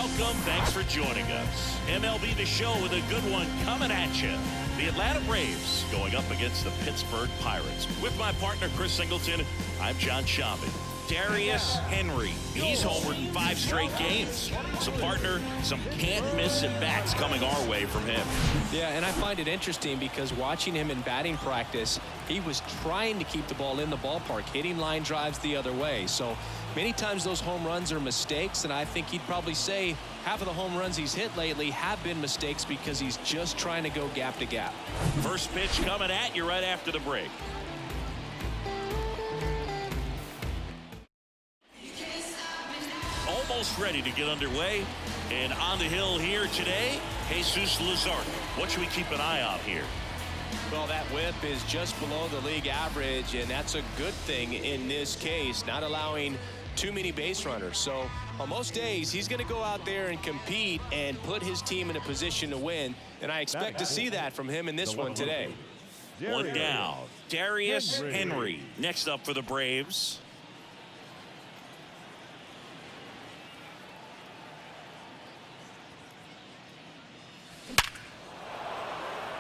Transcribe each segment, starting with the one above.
Welcome. Thanks for joining us. MLB The Show with a good one coming at you. The Atlanta Braves going up against the Pittsburgh Pirates. With my partner, Chris Singleton, I'm John Schaubin. Darius Henry, he's homered in 5 straight games. So, partner, some can't-miss at-bats coming our way from him. Yeah, and I find it interesting because watching him in batting practice, he was trying to keep the ball in the ballpark, hitting line drives the other way. So many times those home runs are mistakes, and I think he'd probably say half of the home runs he's hit lately have been mistakes because he's just trying to go gap to gap. First pitch coming at you right after the break. Almost ready to get underway, and on the hill here today, Jesus Luzardo. What should we keep an eye on here? Well, that whip is just below the league average, and that's a good thing in this case, not allowing too many base runners. So on most days, he's going to go out there and compete and put his team in a position to win, and I expect to see that from him in this one today. One down, Darius Henry. Next up for the Braves.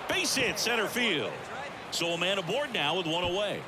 Base hit center field. So a man aboard now with one away.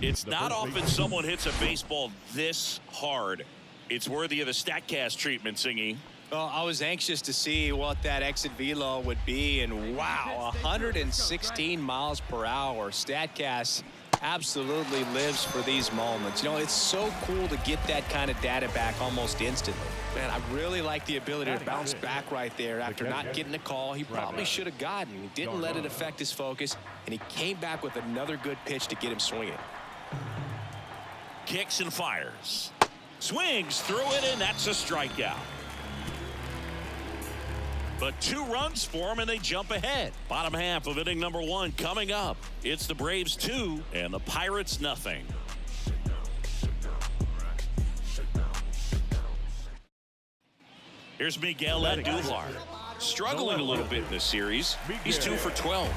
It's not often someone hits a baseball this hard. It's worthy of the StatCast treatment, Singy. Well, I was anxious to see what that exit velo would be, and wow, 116 miles per hour. StatCast absolutely lives for these moments. You know, it's so cool to get that kind of data back almost instantly. Man, I really like the ability to bounce back right there after not getting a call he probably should have gotten. He didn't let it affect his focus, and he came back with another good pitch to get him swinging. Kicks and fires. Swings through it, and that's a strikeout. But 2 runs for him, and they jump ahead. Bottom half of inning number 1 coming up. It's the Braves 2 and the Pirates nothing. Here's Miguel Andujar. Struggling a little bit in this series. He's 2 for 12.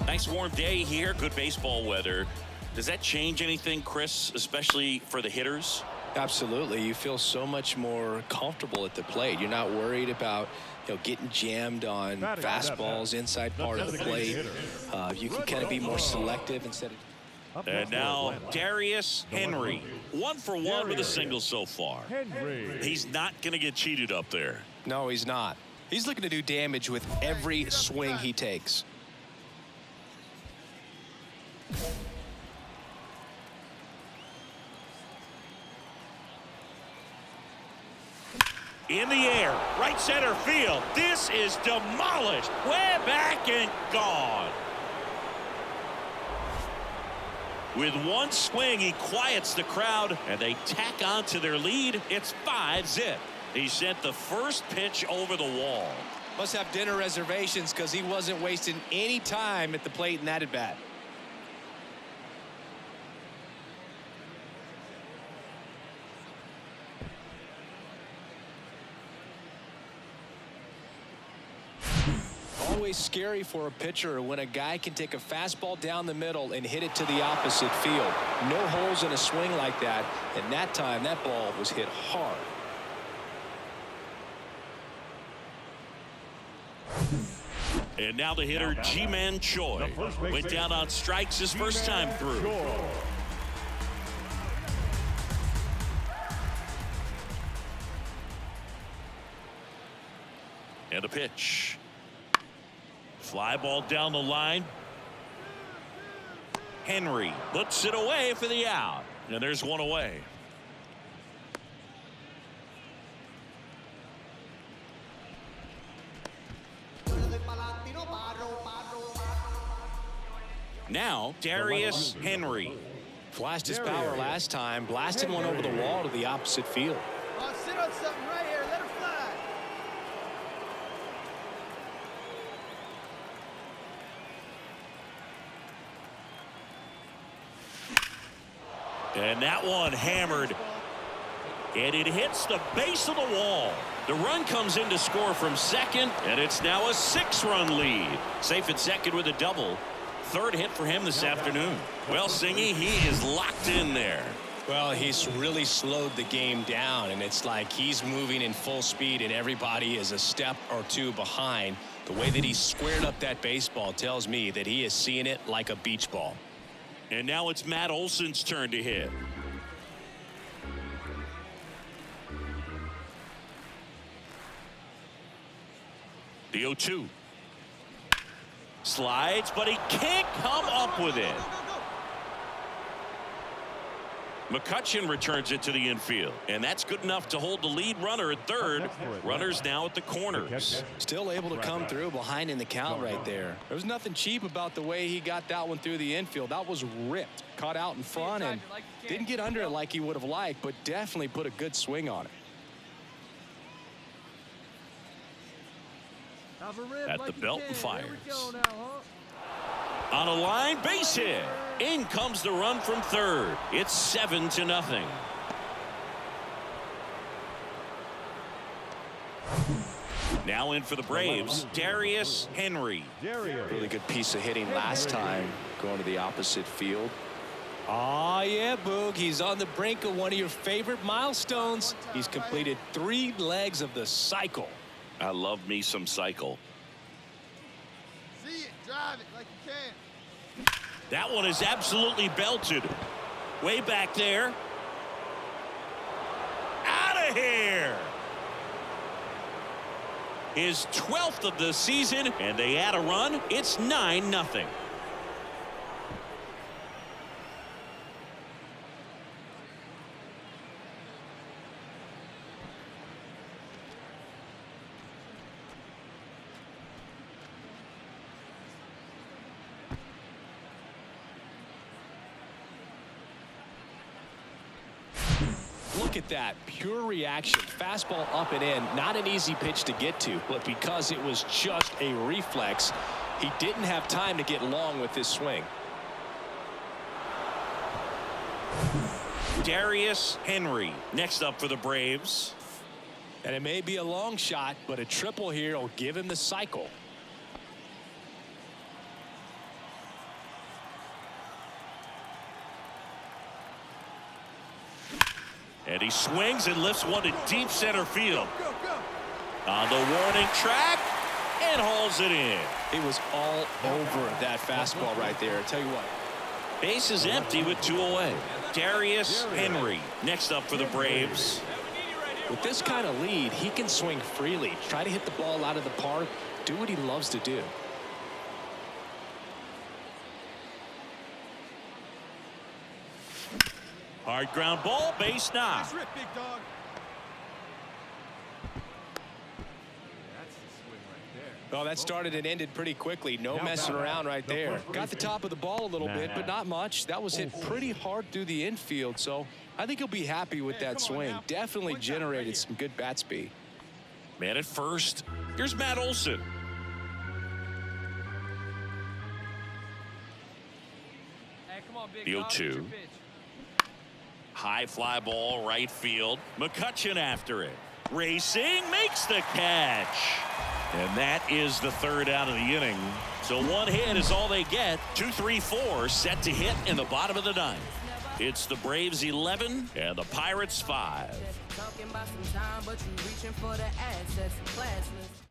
Nice warm day here, good baseball weather. Does that change anything, Chris, especially for the hitters? Absolutely. You feel so much more comfortable at the plate. You're not worried about, getting jammed on fastballs inside part of the plate. You can kind of be more selective instead of. And now Darius Henry, 1 for 1 with a single so far. He's not going to get cheated up there. No, he's not. He's looking to do damage with every swing he takes. In the air, right center field. This is demolished. Way back and gone. With one swing, he quiets the crowd, and they tack on to their lead. It's 5-zip. He sent the first pitch over the wall. Must have dinner reservations because he wasn't wasting any time at the plate in that at-bat. Always scary for a pitcher when a guy can take a fastball down the middle and hit it to the opposite field. No holes in a swing like that, and that time that ball was hit hard. And now the hitter, Ji-Man Choi, went down on strikes his first time through. And a pitch. Fly ball down the line. Henry puts it away for the out. And there's one away. Now, Darius Henry. Flashed his power last time, blasted one over the wall to the opposite field. Sit on something right here. Let her fly. And that one hammered. And it hits the base of the wall. The run comes in to score from second, and it's now a 6-run lead. Safe at second with a double. Third hit for him this afternoon. Well, Singy, he is locked in there. Well, he's really slowed the game down, and it's like he's moving in full speed, and everybody is a step or two behind. The way that he squared up that baseball tells me that he is seeing it like a beach ball. And now it's Matt Olson's turn to hit. The 0-2. Slides, but he can't come up with it. McCutchen returns it to the infield, and that's good enough to hold the lead runner at third. Runners now at the corners. Still able to come through behind in the count right there. There was nothing cheap about the way he got that one through the infield. That was ripped, caught out in front, and didn't get under it like he would have liked, but definitely put a good swing on it. At the belt and fires. On a line, base hit. In comes the run from third. It's 7-0. Now in for the Braves, Darius Henry. Really good piece of hitting last time, going to the opposite field. Oh, yeah, Boog. He's on the brink of one of your favorite milestones. He's completed 3 legs of the cycle. I love me some cycle. See it, drive it like you can. That one is absolutely belted. Way back there. Out of here. His 12th of the season, and they add a run. It's 9-0. Look at that pure reaction. Fastball up and in. Not an easy pitch to get to, but because it was just a reflex, he didn't have time to get long with his swing. Darius Henry next up for the Braves. And it may be a long shot, but a triple here will give him the cycle. And he swings and lifts one to deep center field. On the warning track and hauls it in. He was all over that fastball right there. I tell you what. Base is empty with 2 away. Darius Henry next up for the Braves. With this kind of lead, he can swing freely, try to hit the ball out of the park, do what he loves to do. Hard ground ball, base knock. Nice rip, big dog. That's the swing right there. Oh, that started and ended pretty quickly. No messing around right there. Got the top of the ball a little bit, but not much. That was hit pretty hard through the infield, so I think he'll be happy with that swing. Definitely generated some good bat speed. Man at first. Here's Matt Olson. Hey, come on, big The dog. 0-2. Get your pitch. High fly ball right field. McCutchen after it. Racing makes the catch. And that is the third out of the inning. So 1 hit is all they get. 2, 3, 4 set to hit in the bottom of the 9th. It's the Braves 11 and the Pirates 5. Talking about some time, but you reaching for the assets, classless.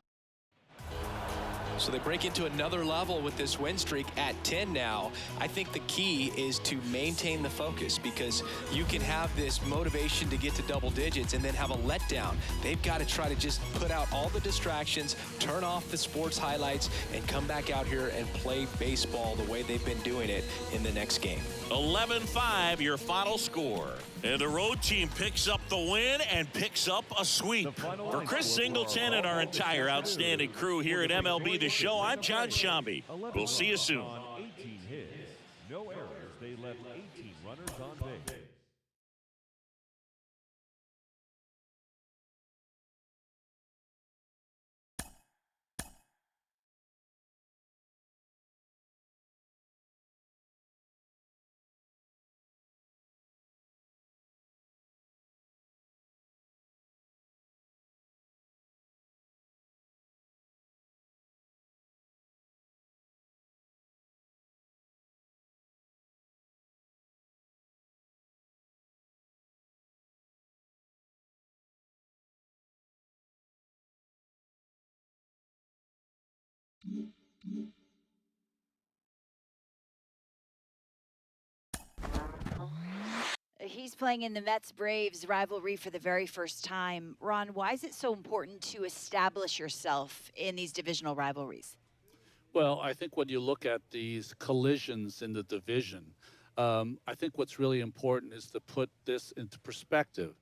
So they break into another level with this win streak at 10 now. I think the key is to maintain the focus, because you can have this motivation to get to double digits and then have a letdown. They've got to try to just put out all the distractions, turn off the sports highlights, and come back out here and play baseball the way they've been doing it in the next game. 11-5 your final score. And the road team picks up the win and picks up a sweep. For Chris Singleton and our entire outstanding crew here at MLB The Show, I'm John Shambi. We'll see you soon. 18 hits, no errors. They left 18 runners on base. He's playing in the Mets-Braves rivalry for the very first time. Ron, why is it so important to establish yourself in these divisional rivalries? Well, I think when you look at these collisions in the division, I think what's really important is to put this into perspective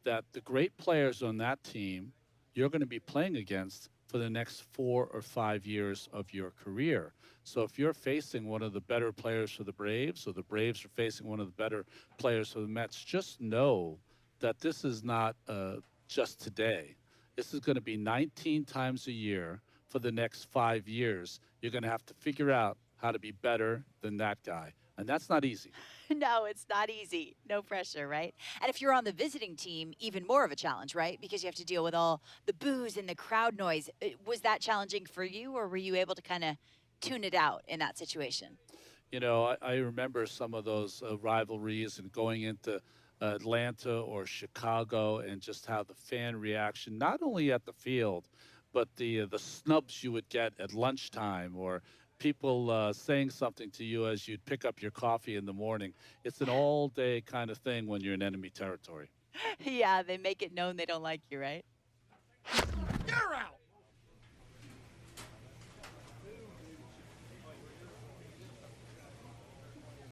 that the great players on that team you're going to be playing against for the next 4 or 5 years of your career. So if you're facing one of the better players for the Braves, or the Braves are facing one of the better players for the Mets, just know that this is not just today. This is going to be 19 times a year for the next 5 years. You're going to have to figure out how to be better than that guy. And that's not easy. No, it's not easy. No pressure, right? And if you're on the visiting team, even more of a challenge, right? Because you have to deal with all the boos and the crowd noise. Was that challenging for you, or were you able to kind of tune it out in that situation? You know, I remember some of those rivalries and going into Atlanta or Chicago and just how the fan reaction, not only at the field, but the snubs you would get at lunchtime or people saying something to you as you'd pick up your coffee in the morning. It's an all day kind of thing when you're in enemy territory. Yeah, they make it known they don't like you, right? You're out.